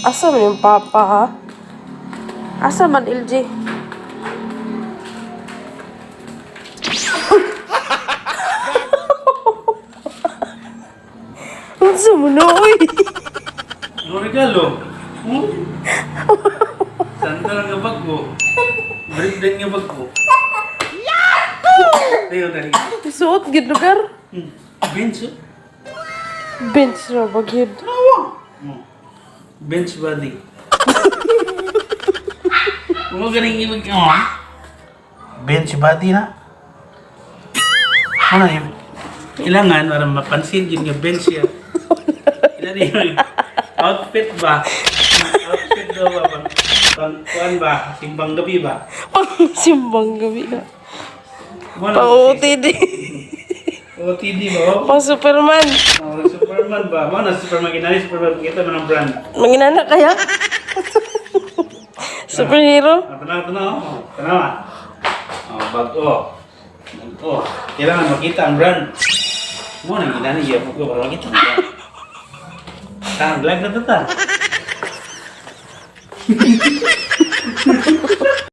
Asa man yung papa, ha? Asa man, LJ? Unsa mo na, uy? Ano regalo? Sandal nga bago. Breakdown nga bago. Tayo tali. Suot, gid lugar. Bench, oh. Bench ra, bagyod. Bench body. Mo galing ibig ka, bench body na. Ano yun? Kailangan para mapansin yun nga bench yan. Ilan yun? Outfit ba? Outfit daw ba? Kuan ba? Simbang gabi ba? Simbang gabi na. Mo na- Pa-OTD. OTD ba? Pa-Superman. Oh, Superman ba? Mo na Superman kinali Superman kita man ang brand. Manginana kaya? Superhero? Tanawa. Oh, bago. Oh, kailangan makita ang brand. Mo na ginani iya mo para makita ang brand. Vlog na to ta.